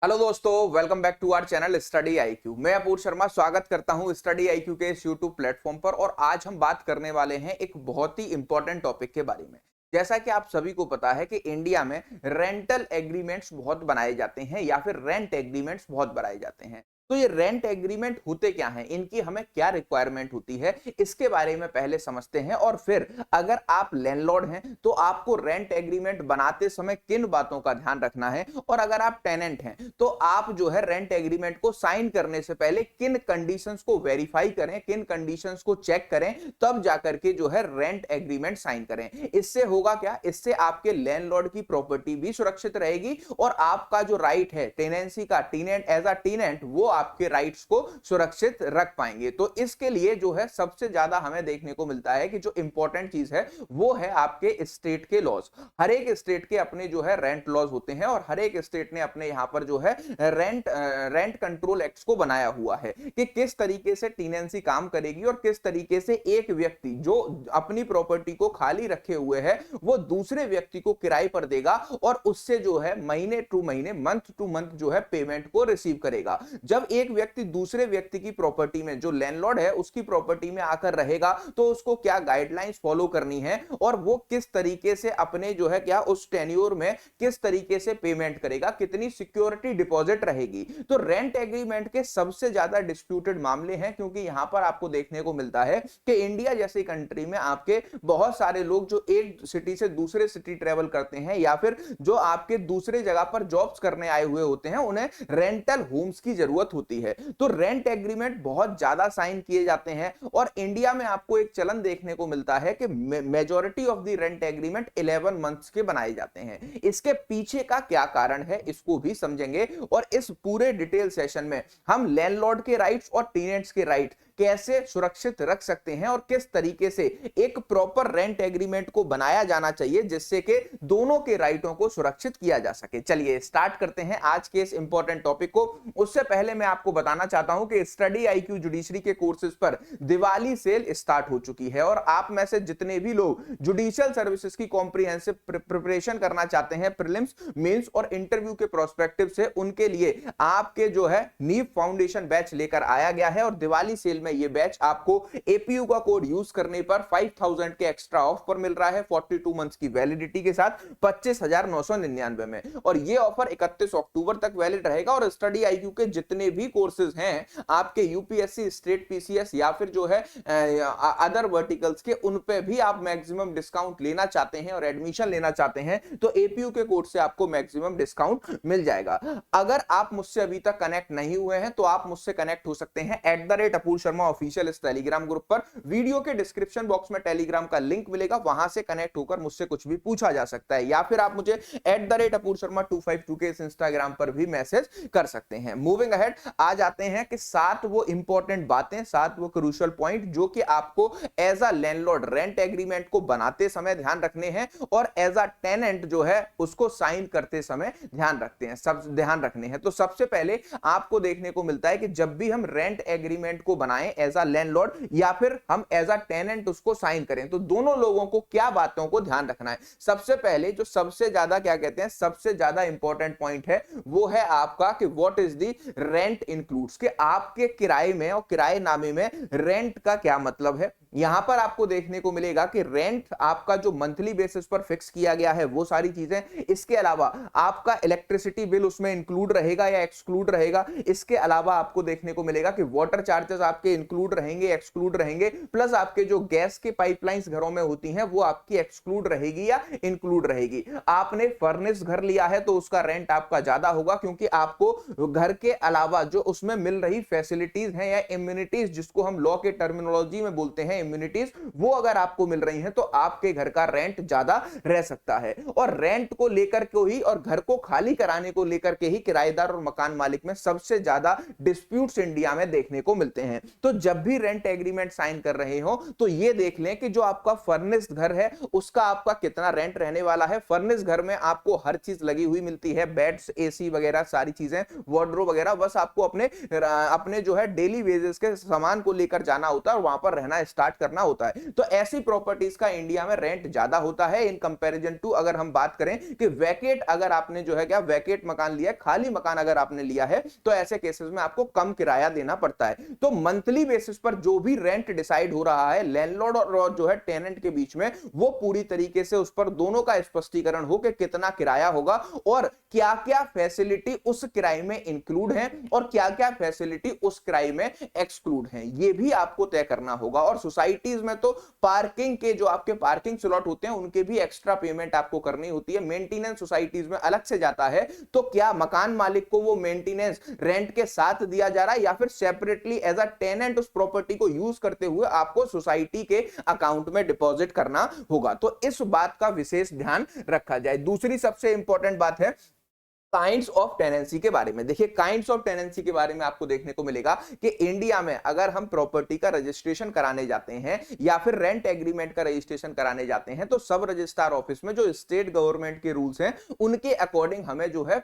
Hello दोस्तों, welcome back to our channel study IQ. मैं अपूर शर्मा स्वागत करता हूं स्टडी आईक्यू के इस यूट्यूब प्लेटफॉर्म पर। और आज हम बात करने वाले हैं एक बहुत ही इंपॉर्टेंट टॉपिक के बारे में। जैसा कि आप सभी को पता है कि इंडिया में रेंटल एग्रीमेंट्स बहुत बनाए जाते हैं या फिर रेंट एग्रीमेंट्स बहुत बनाए जाते हैं। तो ये रेंट एग्रीमेंट होते क्या हैं, इनकी हमें क्या रिक्वायरमेंट होती है, इसके बारे में पहले समझते हैं। और फिर अगर आप लैंडलॉर्ड हैं तो आपको रेंट एग्रीमेंट बनाते समय किन बातों का ध्यान रखना है, और अगर आप टेनेंट हैं तो आप जो है रेंट एग्रीमेंट को साइन करने से पहले किन कंडीशंस को वेरीफाई करें, किन कंडीशंस को चेक करें, तब जाकर के जो है रेंट एग्रीमेंट साइन करें। इससे होगा क्या, इससे आपके लैंडलॉर्ड की प्रॉपर्टी भी सुरक्षित रहेगी और आपका जो राइट है टेनेंसी का, टेनेंट एज अ टेनेंट, वो आपके राइट्स को सुरक्षित रख पाएंगे। तो इसके लिए जो है सबसे ज्यादा हमें देखने को मिलता है कि जो इंपॉर्टेंट चीज है वो है आपके स्टेट के लॉज। हर एक स्टेट के अपने जो है रेंट लॉज होते हैं और हर एक स्टेट ने अपने यहां पर जो है रेंट कंट्रोल एक्ट को बनाया हुआ है कि किस तरीके से टेनेंसी काम करेगी और किस तरीके से एक व्यक्ति जो अपनी प्रॉपर्टी को खाली रखे हुए है वो दूसरे व्यक्ति को किराए पर देगा और उससे जो है महीने टू महीने, मंथ टू मंथ जो है पेमेंट को रिसीव करेगा। जब एक व्यक्ति दूसरे व्यक्ति की प्रॉपर्टी में, जो लैंडलॉर्ड है उसकी प्रॉपर्टी में आकर रहेगा, तो उसको क्या गाइडलाइंस फॉलो करनी है और वो किस तरीके से अपने जो है क्या उस टेन्योर में किस तरीके से पेमेंट करेगा, कितनी सिक्योरिटी डिपॉजिट रहेगी। तो रेंट एग्रीमेंट के सबसे ज्यादा डिस्प्यूटेड मामले हैं, क्योंकि यहां पर आपको देखने को मिलता है कि इंडिया जैसी कंट्री में आपके बहुत सारे लोग जो एक सिटी से दूसरे सिटी ट्रेवल करते हैं या फिर जो आपके दूसरे जगह पर जॉब्स करने आए हुए होते हैं, उन्हें रेंटल होम्स की जरूरत होती है। तो रेंट एग्रीमेंट बहुत ज्यादा साइन किए जाते हैं और इंडिया में आपको एक चलन देखने को मिलता है कि majority of the rent agreement 11 months के बनाए जाते हैं। इसके पीछे का क्या कारण है इसको भी समझेंगे और इस पूरे डिटेल सेशन में हम लैंडलॉर्ड के राइट्स और टेनेंट्स के राइट कैसे सुरक्षित रख सकते हैं और किस तरीके से एक प्रॉपर रेंट एग्रीमेंट को बनाया जाना चाहिए जिससे कि दोनों के राइटों को सुरक्षित किया जा सके। चलिए स्टार्ट करते हैं आज के इस इंपॉर्टेंट टॉपिक को। उससे पहले मैं आपको बताना चाहता हूं कि स्टडी आईक्यू जुडिशरी के कोर्सेज पर दिवाली सेल स्टार्ट हो चुकी है और आप में से जितने भी लोग जुडिशियल सर्विसेज की कॉम्प्रिहेंसिव प्रिपरेशन करना चाहते हैं, प्रीलिम्स, मेंस और इंटरव्यू के प्रोस्पेक्टिव से, उनके लिए आपके जो है नीव फाउंडेशन बैच लेकर आया गया है। और दिवाली सेल में ये बैच आपको एपीयू का कोड यूज करने पर 5000 के एक्स्ट्रा ऑफ पर मिल रहा है 42 मंथ्स की वैलिडिटी के साथ 25,999 में। और ये ऑफर 31 अक्टूबर तक वैलिड रहेगा। और स्टडी आईक्यू के जितने भी कोर्सेज हैं आपके यूपीएससी, स्टेट पीसीएस या फिर जो है अदर वर्टिकल्स के, उन पे भी आप मैक्सिमम डिस्काउंट लेना चाहते हैं और एडमिशन लेना चाहते हैं तो एपीयू के कोड से आपको मैक्सिमम डिस्काउंट मिल जाएगा। अगर आप मुझसे अभी तक कनेक्ट नहीं हुए हैं तो आप मुझसे कनेक्ट हो सकते हैं @अपूर शर्मा ऑफिशियल इस टेलीग्राम ग्रुप पर। वीडियो के डिस्क्रिप्शन बॉक्स में टेलीग्राम का लिंक मिलेगा, वहां से कनेक्ट होकर मुझसे कुछ भी पूछा जा सकता है या फिर आप मुझे @अपूर शर्मा 252 के इस इंस्टाग्राम पर भी मैसेज कर सकते हैं। मूविंग अहेड, आ जाते हैं कि 7 वो इंपॉर्टेंट बातें, 7 वो क्रूशियल पॉइंट जो कि आपको as a landlord rent agreement को बनाते समय ध्यान रखने हैं और एज अ टेनेंट जो है उसको साइन करते समय ध्यान रखते हैं, सब ध्यान रखने हैं। तो सबसे पहले आपको देखने को मिलता है कि जब भी हम रेंट एग्रीमेंट को बनाएं एज अ लैंडलॉर्ड या फिर हम एज अ टेनेंट उसको साइन करें, तो दोनों लोगों को क्या बातों को ध्यान रखना है। सबसे पहले जो सबसे ज्यादा क्या कहते हैं, सबसे ज्यादा इंपॉर्टेंट पॉइंट है वो है आपका कि what is the rent includes, कि आपके किराए में और किराएनामे में रेंट का क्या मतलब है। यहां पर आपको देखने को मिलेगा कि रेंट आपका जो मंथली बेसिस पर फिक्स किया गया है वो सारी चीजें, इसके अलावा आपका इलेक्ट्रिसिटी बिल उसमें इंक्लूड रहेगा या एक्सक्लूड रहेगा। इसके अलावा आपको देखने को मिलेगा कि वाटर चार्जेस आपके इंक्लूड रहेंगे, एक्सक्लूड रहेंगे, प्लस आपके जो गैस के पाइपलाइंस घरों में होती हैं वो आपकी एक्सक्लूड रहेगी या इंक्लूड रहेगी। आपने फर्निश घर लिया है तो उसका रेंट आपका ज्यादा होगा, क्योंकि आपको घर के अलावा जो उसमें मिल रही फैसिलिटीज हैं या इम्यूनिटीज, जिसको हम लॉ के टर्मिनोलॉजी में बोलते हैं इम्यूनिटीज, वो अगर आपको मिल रही हैं तो आपके घर का रेंट ज्यादा रह सकता है। और रेंट को लेकर के ही और घर को खाली कराने को लेकर के ही किराएदार और मकान मालिक में सबसे ज्यादा डिस्प्यूट्स इंडिया में देखने को मिलते हैं। तो तो जब भी रेंट एग्रीमेंट साइन कर रहे हो तो ये देख लें कि जो आपका फर्निश्ड घर है उसका आपका कितना रेंट रहने वाला है। फर्निश्ड घर में आपको हर चीज लगी हुई मिलती है, बेड्स, एसी वगैरह सारी चीजें, वार्डरोब वगैरह, बस आपको अपने अपने जो है डेली वेजेस के सामान को लेकर जाना होता है और वहां पर रहना स्टार्ट करना होता है। तो ऐसी प्रॉपर्टीज का इंडिया में रेंट ज्यादा होता है इन कंपैरिजन टू अगर हम बात करें कि वैकेट, अगर आपने जो है क्या वैकेट मकान लिया है, खाली मकान अगर आपने लिया है, तो ऐसे केसेस में आपको कम किराया देना पड़ता है। तो मंथली बेसिस पर जो भी रेंट डिसाइड हो रहा है लैंडलॉर्ड और जो है टेनेंट के बीच में, वो पूरी तरीके से उस पर दोनों का स्पष्टीकरण हो कि कितना किराया होगा और क्या क्या फैसिलिटी उस किराए में इंक्लूड है और क्या क्या फैसिलिटी उस किराए में एक्सक्लूड है, ये भी आपको तय करना होगा। और सोसाइटीज में तो पार्किंग के जो आपके पार्किंग स्लॉट होते हैं उनके भी एक्स्ट्रा पेमेंट आपको करनी होती है। मेंटेनेंस सोसाइटीज में अलग से जाता है। तो क्या मकान मालिक को वो मेंटेनेंस रेंट के साथ दिया जा रहा है या फिर सेपरेटली एज अ टेनेंट उस प्रॉपर्टी को यूज करते हुए आपको सोसाइटी के अकाउंट में डिपॉजिट करना होगा। तो इस बात का विशेष ध्यान रखा जाए। दूसरी सबसे इंपॉर्टेंट बात है काइंड्स ऑफ टेनेंसी के बारे में। देखिए काइंड्स ऑफ टेनेंसी के बारे में आपको देखने को मिलेगा कि इंडिया में अगर हम प्रॉपर्टी का रजिस्ट्रेशन कराने जाते हैं या फिर रेंट एग्रीमेंट का रजिस्ट्रेशन कराने जाते हैं तो सब रजिस्ट्रार ऑफिस में जो स्टेट गवर्नमेंट के रूल्स हैं उनके अकॉर्डिंग हमें जो है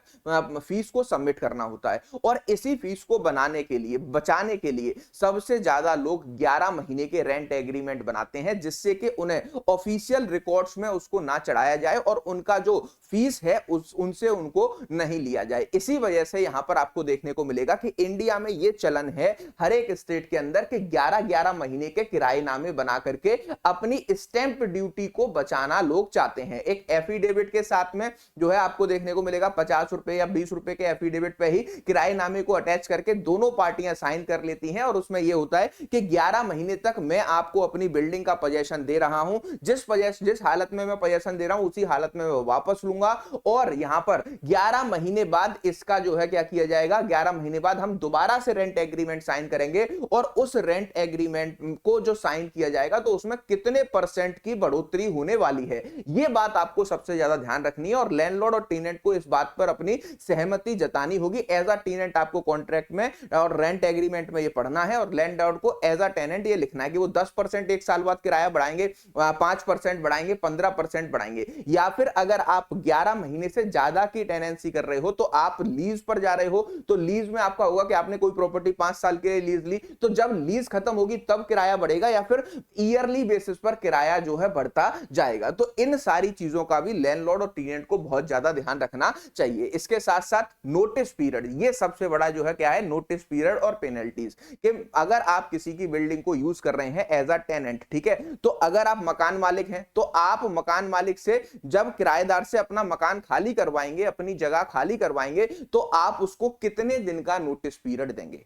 फीस को सबमिट करना होता है। और इसी फीस को बनाने के लिए, बचाने के लिए सबसे ज्यादा लोग 11 महीने के रेंट एग्रीमेंट बनाते हैं जिससे कि उन्हें ऑफिशियल रिकॉर्ड्स में उसको ना चढ़ाया जाए और उनका जो फीस है उनसे उनको नहीं लिया जाए। इसी वजह से यहां पर आपको देखने को मिलेगा कि इंडिया में यह चलन है हर एक स्टेट के अंदर कि 11-11 महीने के किराएनामे बना करके अपनी स्टैंप ड्यूटी को बचाना लोग चाहते हैं। एक एफिडेविट के साथ में जो है आपको देखने को मिलेगा 50 रुपए या 20 रुपए के एफिडेविट पे ही किराएनामे को अटैच करके दोनों पार्टियां साइन कर लेती हैं और उसमें यह होता है कि 11 महीने तक मैं आपको अपनी बिल्डिंग का पोजेशन दे रहा हूं, जिस हालत में मैं पोजेशन दे रहा हूं उसी हालत में मैं वापस लूंगा। और यहां पर 11 महीने बाद इसका जो है क्या किया जाएगा, 11 महीने बाद हम दोबारा से रेंट एग्रीमेंट साइन करेंगे और उस रेंट एग्रीमेंट को जो साइन किया जाएगा तो उसमें कितने परसेंट की बढ़ोतरी होने वाली है, यह बात आपको सबसे ज्यादा ध्यान रखनी है। और लैंडलॉर्ड और टेनेंट को इस बात पर अपनी सहमति जतानी होगी। एज अ टेनेंट आपको कॉन्ट्रैक्ट में और रेंट एग्रीमेंट में यह पढ़ना है और लैंडलॉर्ड को एज अ टेनेंट यह लिखना है कि वो 10% एक साल बाद किराया बढ़ाएंगे, 5% बढ़ाएंगे, 15% बढ़ाएंगे। या फिर अगर आप 11 महीने से ज्यादा की टेनेंसी कर रहे हो तो आप लीज पर जा रहे हो, तो लीज में आपका होगा कि आपने कोई प्रॉपर्टी 5 साल के लिए लीज ली, तो जब लीज खत्म होगी तब किराया बढ़ेगा या फिर ईयरली बेसिस पर किराया जो है बढ़ता जाएगा। तो इन सारी चीजों का भी लैंडलॉर्ड और टेनेंट को बहुत ज्यादा ध्यान रखना चाहिए। इसके साथ साथ नोटिस पीरियड, ये सबसे बड़ा जो है क्या है, नोटिस पीरियड और पेनल्टीज। कि अगर आप किसी की बिल्डिंग को यूज कर रहे हैं एज अ टेनेंट, ठीक है, तो अगर आप मकान मालिक हैं तो आप मकान मालिक से जब किराएदार से अपना मकान खाली करवाएंगे, अपनी जगह खाली करवाएंगे, तो आप उसको कितने दिन का नोटिस पीरियड देंगे,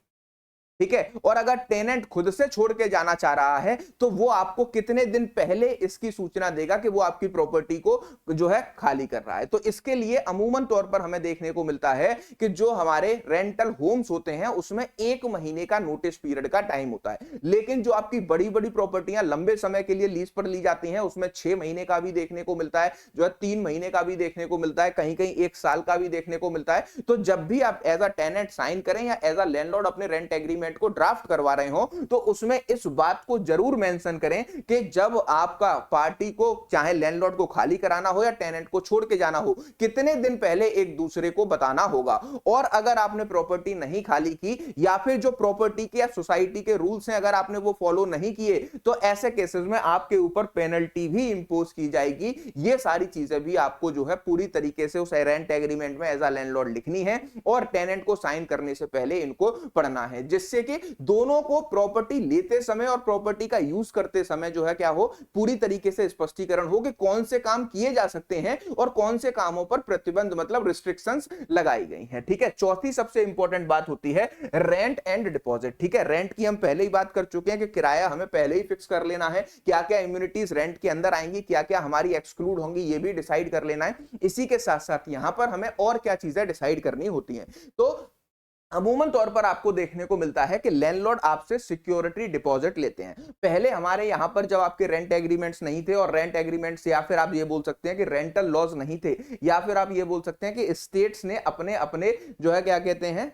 ठीक है। और अगर टेनेंट खुद से छोड़ के जाना चाह रहा है तो वो आपको कितने दिन पहले इसकी सूचना देगा कि वो आपकी प्रॉपर्टी को जो है खाली कर रहा है। तो इसके लिए अमूमन तौर पर हमें देखने को मिलता है कि जो हमारे रेंटल होम्स होते हैं उसमें 1 महीने का नोटिस पीरियड का टाइम होता है। लेकिन जो आपकी बड़ी बड़ी प्रॉपर्टियां लंबे समय के लिए लीज पर ली जाती हैं उसमें 6 महीने का भी देखने को मिलता है, जो है 3 महीने का भी देखने को मिलता है, कहीं कहीं 1 साल का भी देखने को मिलता है। तो जब भी आप एज अ टेनेंट साइन करें या एज अ लैंडलॉर्ड अपने रेंट एग्रीमेंट को ड्राफ्ट करवा रहे हो तो उसमें इस बात को जरूर मेंशन करें कि जब आपका पार्टी को चाहे लैंडलॉर्ड को खाली कराना हो या टेनेंट को छोड़ के जाना हो, कितने दिन पहले एक दूसरे को बताना होगा। और अगर आपने प्रॉपर्टी नहीं खाली की या फिर जो प्रॉपर्टी के या सोसाइटी के रूल्स हैं अगर आपने वो फॉलो नहीं किए तो ऐसे केसेस में आपके ऊपर पेनल्टी भी इंपोज की जाएगी। ये सारी चीजें भी आपको जो है पूरी तरीके से उस रेंट एग्रीमेंट में एज अ लैंडलॉर्ड लिखनी है और टेनेंट को साइन करने से पहले इनको पढ़ना है, जिससे कि दोनों को प्रॉपर्टी लेते समय और प्रॉपर्टी का यूज करते समय जो है क्या हो, पूरी तरीके से स्पष्टीकरण हो कि कौन से काम किए जा सकते हैं और कौन से कामों पर प्रतिबंध मतलब रिस्ट्रिक्शंस लगाई गई हैं, ठीक है। चौथी सबसे इंपॉर्टेंट बात होती है रेंट एंड डिपॉजिट, ठीक है। रेंट की हम पहले ही बात कर चुके हैं कि किराया हमें पहले ही फिक्स कर लेना है, क्या क्या इम्यूनिटीज रेंट के अंदर आएंगी, क्या क्या हमारी एक्सक्लूड होंगी, ये भी डिसाइड कर लेना है। इसी के साथ साथ यहां पर हमें और क्या चीजें डिसाइड करनी होती हैं। तो अमूमन तौर पर आपको देखने को मिलता है कि लैंडलॉर्ड आपसे सिक्योरिटी डिपॉजिट लेते हैं। पहले हमारे यहां पर जब आपके रेंट एग्रीमेंट्स नहीं थे, और रेंट एग्रीमेंट्स या फिर आप ये बोल सकते हैं कि रेंटल लॉज नहीं थे, या फिर आप ये बोल सकते हैं कि स्टेट्स ने अपने अपने जो है क्या कहते हैं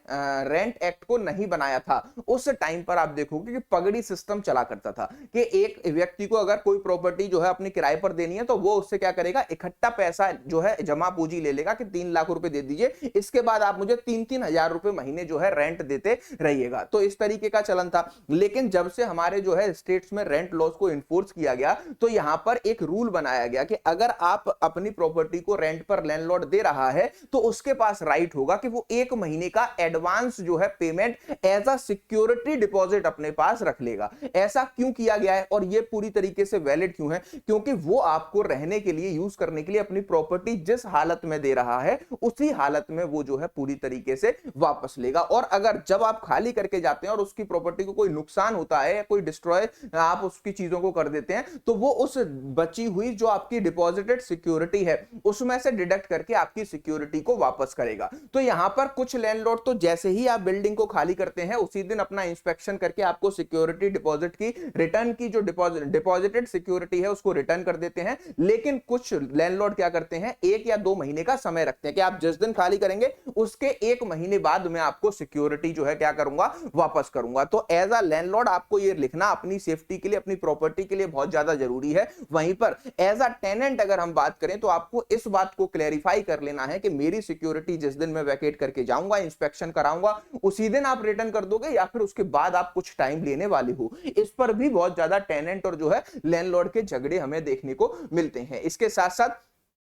रेंट एक्ट को नहीं बनाया था, उस टाइम पर आप देखोगे कि पगड़ी सिस्टम चला करता था कि एक व्यक्ति को अगर कोई प्रॉपर्टी जो है अपने किराए पर देनी है तो वो उससे क्या करेगा, इकट्ठा पैसा जो है जमा पूंजी ले लेगा कि 3 लाख रुपए दे दीजिए, इसके बाद आप मुझे 3-3 हजार रुपए महीने जो है रेंट देते रहिएगा। तो इस तरीके का चलन था। लेकिन जब से हमारे जो है स्टेट्स में रेंट लॉज को इन्फोर्स किया गया तो यहां पर एक रूल बनाया गया कि अगर आप अपनी प्रॉपर्टी को रेंट पर लैंडलॉर्ड दे रहा है तो उसके पास राइट होगा कि वो 1 महीने का एडवांस जो है payment as a security deposit अपने पास रख लेगा। ऐसा क्यों किया गया है और ये पूरी तरीके से वैलिड क्यों है? क्योंकि वो आपको रहने के लिए, यूज करने के लिए अपनी प्रॉपर्टी जिस हालत में दे रहा है उसी हालत में वो जो है पूरी तरीके से वापस लेगा। और अगर जब आप खाली करके जाते हैं और उसकी प्रॉपर्टी को कोई नुकसान होता है या कोई डिस्ट्रॉय आप उसकी चीजों को कर देते हैं तो वो उस बची हुई जो आपकी डिपॉजिटेड सिक्योरिटी है उसमें से डिडक्ट करके आपकी सिक्योरिटी को वापस करेगा। तो यहां पर कुछ लैंडलॉर्ड तो जैसे ही आप बिल्डिंग को खाली करते हैं उसी दिन अपना इंस्पेक्शन करके आपको सिक्योरिटी डिपॉजिट की रिटर्न की जो डिपॉजिटेड सिक्योरिटी है उसको रिटर्न कर देते हैं। लेकिन कुछ लैंडलॉर्ड क्या करते हैं, 1 या 2 महीने का समय रखते हैं कि आप जिस दिन खाली करेंगे उसके 1 महीने बाद मैं आपको सिक्योरिटी जो है क्या करूंगा, वापस करूंगा। तो एज अ लैंडलॉर्ड आपको ये लिखना अपनी सेफ्टी के लिए, अपनी प्रॉपर्टी के लिए बहुत ज्यादा जरूरी है। वहीं पर एज अ टेनेंट अगर हम बात करें तो आपको इस बात को क्लैरिफाई कर लेना है कि मेरी सिक्योरिटी जिस दिन मैं वैकेट करके जाऊंगा, इंस्पेक्शन कराऊंगा, उसी दिन आप रिटर्न कर दोगे या फिर उसके बाद आप कुछ टाइम लेने वाले हो। इस पर भी बहुत ज्यादा टेनेंट और जो है लैंडलॉर्ड के झगड़े हमें देखने को मिलते हैं। इसके साथ साथ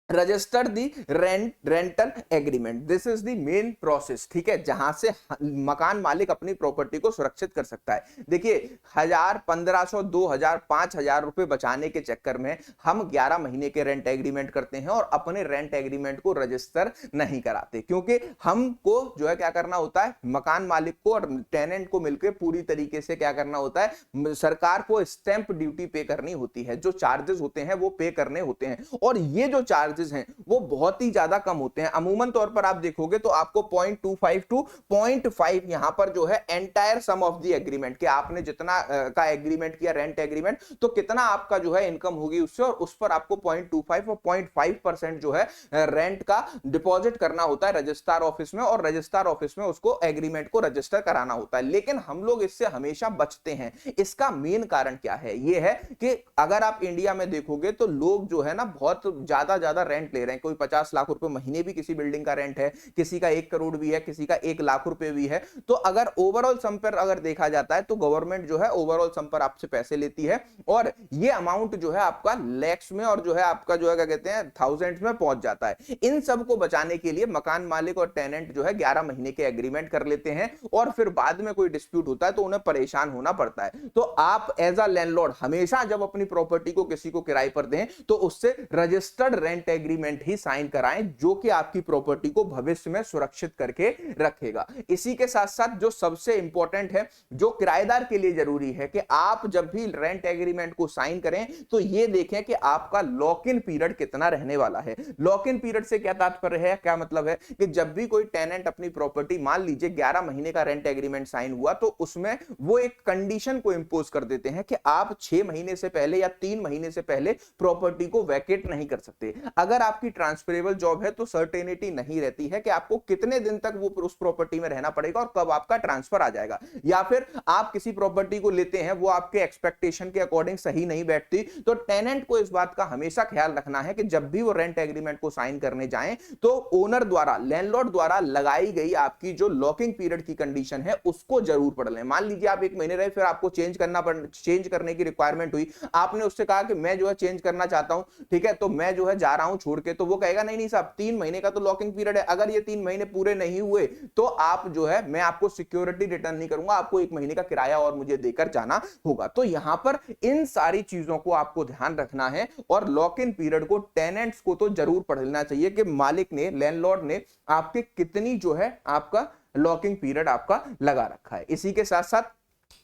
register the rental agreement, this is the main process, ठीक है, जहां से मकान मालिक अपनी प्रॉपर्टी को सुरक्षित कर सकता है। देखिए 1000, 1500, 2000, 5000 रुपए बचाने के चक्कर में हम 11 महीने के रेंट एग्रीमेंट करते हैं और अपने रेंट एग्रीमेंट को रजिस्टर नहीं कराते, क्योंकि हमको जो है क्या करना होता है, मकान मालिक को और टेनेंट को मिलकर पूरी तरीके से क्या करना होता है, सरकार को स्टैंप ड्यूटी पे करनी होती है, जो चार्जेस होते हैं वो पे करने होते हैं। और ये जो चार्जेस हैं वो बहुत ही ज्यादा कम होते हैं। अमूमन तौर पर आप देखोगे तो आपको 0.25 टू 0.5 यहां पर जो है entire sum of the agreement, कि आपने जितना का एग्रीमेंट किया रेंट एग्रीमेंट, तो कितना आपका जो है इनकम होगी उससे, और उस पर आपको 0.25 और 0.5% जो है रेंट का डिपॉजिट करना होता है रजिस्ट्रार ऑफिस में, और रजिस्ट्रार ऑफिस में उसको एग्रीमेंट को रजिस्टर कराना होता है। लेकिन हम लोग इससे हमेशा बचते हैं। इसका मेन कारण क्या है? यह है कि अगर आप इंडिया में देखोगे तो लोग जो है ना बहुत ज्यादा रेंट ले रहे हैं। कोई 50 लाख रुपए महीने भी किसी बिल्डिंग का रेंट है, किसी का 1 करोड़ भी है, किसी का 1 लाख रुपए भी है। तो अगर ओवरऑल सम पर अगर देखा जाता है तो गवर्नमेंट जो है ओवरऑल सम पर आपसे पैसे लेती है, और ये अमाउंट जो है आपका लैक्स में और जो है आपका जो है क्या कहते हैं थाउजेंड्स में पहुंच जाता है। इन सब को बचाने के लिए मकान मालिक और टेनेंट जो है 11 महीने के एग्रीमेंट कर लेते हैं, और फिर बाद में कोई डिस्प्यूट होता है तो उन्हें परेशान होना पड़ता है। तो आप एज अ लैंडलॉर्ड हमेशा जब अपनी प्रॉपर्टी को किसी को किराए पर दें तो उससे रजिस्टर्ड रेंट एग्रीमेंट ही साइन कराएं, जो कि आपकी प्रॉपर्टी को भविष्य में सुरक्षित करके रखेगा। इसी के साथ साथ जो सबसे इंपॉर्टेंट है, जो किराएदार के लिए जरूरी है, कि आप जब भी रेंट एग्रीमेंट को साइन करें तो यह देखें कि आपका लॉक इन पीरियड कितना रहने वाला है। लॉक इन पीरियड से क्या तात्पर्य है, क्या मतलब है कि जब भी कोई टेनेंट अपनी प्रॉपर्टी, मान लीजिए 11 महीने का रेंट एग्रीमेंट साइन हुआ, तो उसमें वो एक कंडीशन को इंपोज कर देते हैं कि आप 6 महीने से पहले या 3 महीने से पहले प्रॉपर्टी को वैकेट नहीं कर सकते। अगर आपकी ट्रांसफरेबल जॉब है तो सर्टेनिटी नहीं रहती है कि आपको कितने दिन तक वो उस प्रॉपर्टी में रहना पड़ेगा और कब आपका ट्रांसफर आ जाएगा। या फिर आप किसी प्रॉपर्टी को लेते हैं, वो आपके एक्सपेक्टेशन के अकॉर्डिंग सही नहीं बैठती, तो टेनेंट को इस बात का हमेशा ख्याल रखना है कि जब भी वो रेंट एग्रीमेंट को साइन करने जाएं तो ओनर द्वारा, लैंडलॉर्ड द्वारा लगाई गई आपकी जो लॉकिंग पीरियड की कंडीशन है उसको जरूर पढ़ लें। मान लीजिए आप 1 महीने रहे, फिर आपको चेंज करने की रिक्वायरमेंट हुई, आपने उससे कहा कि मैं जो है चेंज करना चाहता हूं, ठीक है, तो मैं जो है जा रहा हूं छोड़ के, तो वो कहेगा नहीं नहीं साहब 3 महीने का तो लॉकिंग पीरियड है, अगर ये 3 महीने पूरे नहीं हुए तो आप जो है, मैं आपको सिक्योरिटी रिटर्न नहीं करूंगा, आपको 1 महीने का किराया और मुझे देकर जाना होगा। तो यहां पर इन सारी चीजों को आपको ध्यान रखना है, और लॉक इन पीरियड को टेनेंट्स को तो जरूर पढ़ लेना चाहिए कि मालिक ने, लैंडलॉर्ड ने आपके कितनी जो है आपका लॉकिंग पीरियड आपका लगा रखा है। इसी के साथ साथ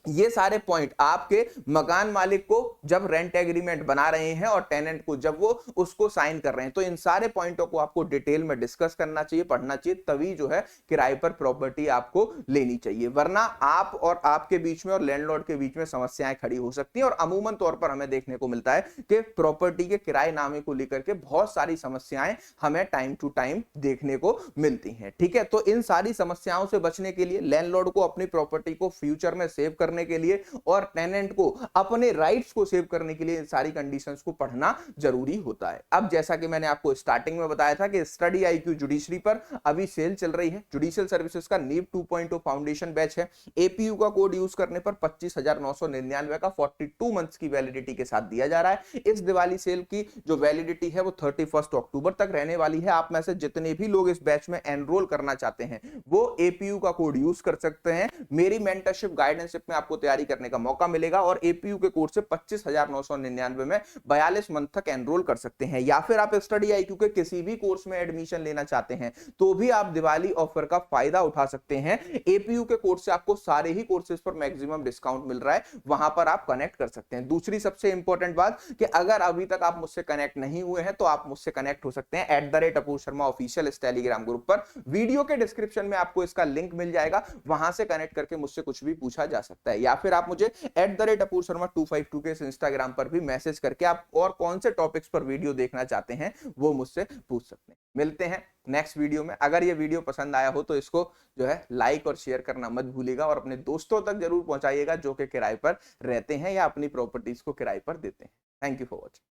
ये सारे पॉइंट आपके मकान मालिक को जब रेंट एग्रीमेंट बना रहे हैं और टेनेंट को जब वो उसको साइन कर रहे हैं, तो इन सारे पॉइंटों को आपको डिटेल में डिस्कस करना चाहिए, पढ़ना चाहिए, तभी जो है किराए पर प्रॉपर्टी आपको लेनी चाहिए। वरना आप और आपके बीच में और लैंडलॉर्ड के बीच में समस्याएं खड़ी हो सकती हैं। और अमूमन तौर पर हमें देखने को मिलता है कि प्रॉपर्टी के किराएनामे को लेकर के बहुत सारी समस्याएं हमें टाइम टू टाइम देखने को मिलती हैं। ठीक है, तो इन सारी समस्याओं से बचने के लिए लैंडलॉर्ड को अपनी प्रॉपर्टी को फ्यूचर में सेव करने के लिए और टेनेंट को अपने राइट्स को सेव करने के लिए सारी कंडीशंस को पढ़ना जरूरी होता है। अब जैसा कि मैंने आपको स्टार्टिंग में बताया था कि स्टडी आईक्यू जुडिशरी पर अभी सेल चल रही है। जुडिशियल सर्विसेज का नीव 2.0 फाउंडेशन बैच है। एपीयू का कोड यूज करने पर 25,999 का 42 मंथ्स की वैलिडिटी के साथ दिया जा रहा है। इस दिवाली सेल की जो वैलिडिटी है वो 31 अक्टूबर तक रहने वाली है। आप में से जितने भी लोग इस बैच में एनरोल करना चाहते हैं वो एपीयू का कोड यूज कर सकते हैं। मेरी मेंटरशिप गाइडेंशिप में आपको तैयारी करने का मौका मिलेगा और एपीयू के कोर्स से 25,999 में 42 मंथ तक एनरोल कर सकते हैं। या फिर आप स्टडी आईक्यू के किसी भी कोर्स में एडमिशन लेना चाहते हैं तो भी आप दिवाली ऑफर का फायदा उठा सकते हैं। एपीयू के कोर्स से आपको सारे ही कोर्सेज पर मैक्सिमम डिस्काउंट मिल रहा है, वहां पर आप कनेक्ट कर सकते हैं। दूसरी सबसे इंपॉर्टेंट बात कि अगर अभी तक आप मुझसे कनेक्ट नहीं हुए हैं तो आप मुझसे कनेक्ट हो सकते हैं @अपूर शर्मा ऑफिशियल इस टेलीग्राम ग्रुप पर। वीडियो के डिस्क्रिप्शन में आपको इसका लिंक मिल जाएगा, वहां से कनेक्ट करके मुझसे कुछ भी पूछा जा सकता है। या फिर आप मुझे @अपूर शर्मा 252 के इंस्टाग्राम पर भी मैसेज करके आप और कौन से टॉपिक्स पर वीडियो देखना चाहते हैं वो मुझसे पूछ सकते हैं। मिलते हैं नेक्स्ट वीडियो में। अगर ये वीडियो पसंद आया हो तो इसको जो है लाइक और शेयर करना मत भूलिएगा और अपने दोस्तों तक जरूर पहुंचाइएगा जो कि किराए पर रहते हैं या अपनी प्रॉपर्टीज को किराए पर देते हैं। Thank you for watching.